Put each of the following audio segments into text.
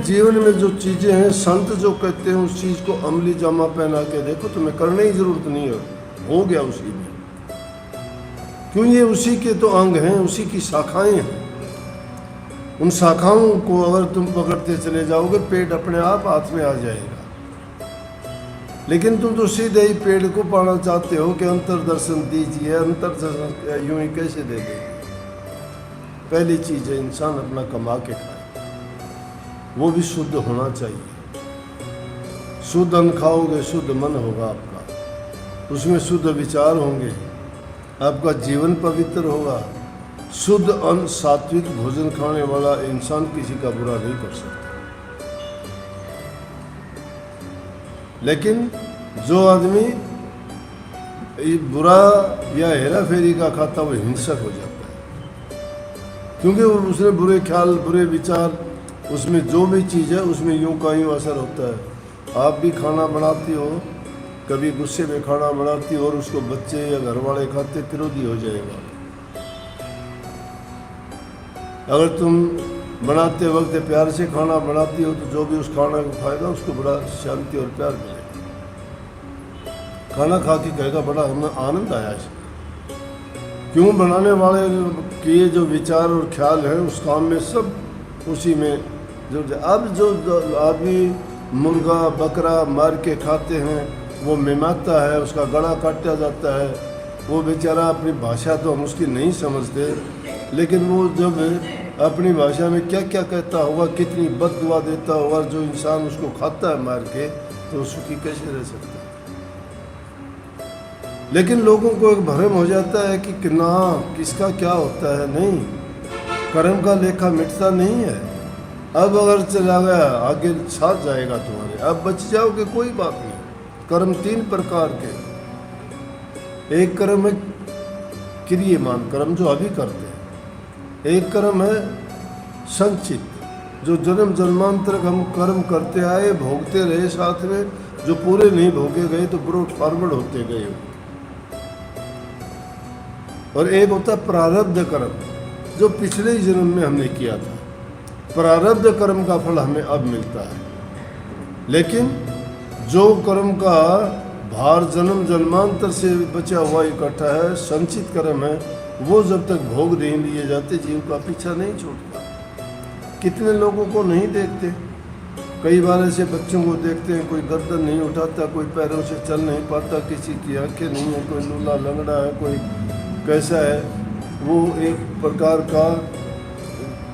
जीवन में जो चीज़ें हैं, संत जो कहते हैं उस चीज़ को अमली जामा पहना के देखो, तुम्हें करने की जरूरत नहीं है, हो गया उसी में। क्यों? ये उसी के तो अंग हैं, उसी की शाखाएं हैं। उन शाखाओं को अगर तुम पकड़ते चले जाओगे, पेड़ अपने आप हाथ में आ जाएगा। लेकिन तुम तो सीधे ही पेड़ को पाना चाहते हो कि अंतर दर्शन दीजिए, अंतर दर्शन यूं ही कैसे दे देंगे? पहली चीज़ है इंसान अपना कमा के खाए, वो भी शुद्ध होना चाहिए। शुद्ध अन्न खाओगे, शुद्ध मन होगा आपका, उसमें शुद्ध विचार होंगे, आपका जीवन पवित्र होगा। शुद्ध अन्न, सात्विक भोजन खाने वाला इंसान किसी का बुरा नहीं कर सकता। लेकिन जो आदमी बुरा या हेरा फेरी का खाता, वो हिंसक हो जाता है, क्योंकि वो उसने बुरे ख्याल, बुरे विचार, उसमें जो भी चीज़ है उसमें यूं का यूं असर होता है। आप भी खाना बनाती हो, कभी गुस्से में खाना बनाती हो और उसको बच्चे या घर वाले खाते, विरोधी हो जाएगा। अगर तुम बनाते वक्त प्यार से खाना बनाती हो तो जो भी उस खाना को खाएगा उसको बड़ा शांति और प्यार मिलेगा। खाना खा के कहेगा बड़ा हमें आनंद आया इसमें। क्यों? बनाने वाले के जो विचार और ख्याल हैं उस काम में सब उसी में जो। अब जो आदमी मुर्गा बकरा मार के खाते हैं, वो मिमाता है, उसका गला काटा जाता है, वो बेचारा अपनी भाषा तो हम उसकी नहीं समझते, लेकिन वो जब अपनी भाषा में क्या क्या कहता होगा, कितनी बददुआ देता होगा, जो इंसान उसको खाता है मार के, तो वो सुखी कैसे रह सकता है? लेकिन लोगों को एक भ्रम हो जाता है कि ना किसका क्या होता है। नहीं, कर्म का लेखा मिटता नहीं है। अब अगर चला गया आगे साथ जाएगा तुम्हारे, अब बच जाओगे कोई बात नहीं। कर्म 3 प्रकार के, एक कर्म है क्रियमान कर्म जो अभी करते हैं, एक कर्म है संचित, जो जन्म जन्मांतर हम कर्म करते आए, भोगते रहे साथ में, जो पूरे नहीं भोगे गए तो ब्रोड फॉरवर्ड होते गए। और एक होता प्रारब्ध कर्म, जो पिछले जन्म में हमने किया था। प्रारब्ध कर्म का फल हमें अब मिलता है, लेकिन जो कर्म का भार जन्म जन्मांतर से बचा हुआ इकट्ठा है, संचित कर्म है, वो जब तक भोग नहीं लिए जाते जीव का पीछा नहीं छोड़ता। कितने लोगों को नहीं देखते, कई बार ऐसे बच्चों को देखते हैं, कोई गर्दन नहीं उठाता, कोई पैरों से चल नहीं पाता, किसी की आंखें नहीं है, कोई लूला लंगड़ा है, कोई कैसा है, वो एक प्रकार का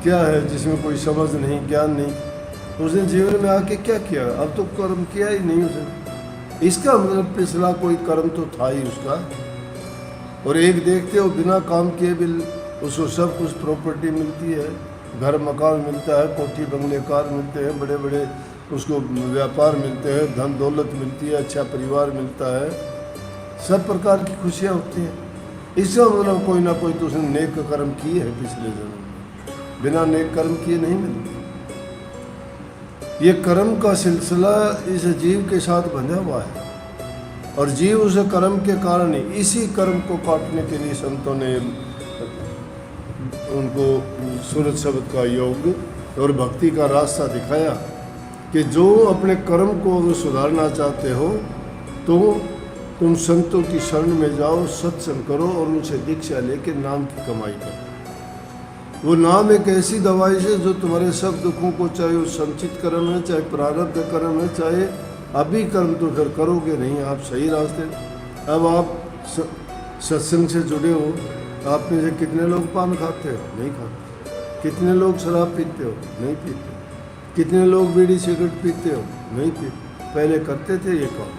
क्या है जिसमें कोई समझ नहीं, ज्ञान नहीं। उसने जीवन में आके क्या किया? अब तो कर्म किया ही नहीं उसने। इसका मतलब पिछला कोई कर्म तो था ही उसका। और एक देखते हो बिना काम किए भी उसको सब कुछ प्रॉपर्टी मिलती है, घर मकान मिलता है, कोठी बंगले कार मिलते हैं, बड़े बड़े उसको व्यापार मिलते हैं, धन दौलत मिलती है, अच्छा परिवार मिलता है, सब प्रकार की खुशियाँ होती हैं। इसका मतलब कोई ना कोई तो उसने नेक कर्म किए है पिछले जन्म में, बिना नेक कर्म किए नहीं मिलते। ये कर्म का सिलसिला इस जीव के साथ बंधा हुआ है, और जीव उस कर्म के कारण ही, इसी कर्म को काटने के लिए संतों ने उनको सूरज शब्द का योग और भक्ति का रास्ता दिखाया कि जो अपने कर्म को अगर सुधारना चाहते हो तो तुम संतों की शरण में जाओ, सत्संग करो और उनसे दीक्षा लेके नाम की कमाई करो। वो नाम एक ऐसी दवाई है जो तुम्हारे सब दुखों को, चाहे वो संचित कर्म है, चाहे प्रारब्ध कर्म है, चाहे अभी कर्म तो फिर करोगे नहीं आप सही रास्ते। अब आप सत्संग से जुड़े हो, आप में से कितने लोग पान खाते हो? नहीं खाते। कितने लोग शराब पीते हो? नहीं पीते। कितने लोग बीड़ी सिगरेट पीते हो? नहीं पीते। पहले करते थे ये काम।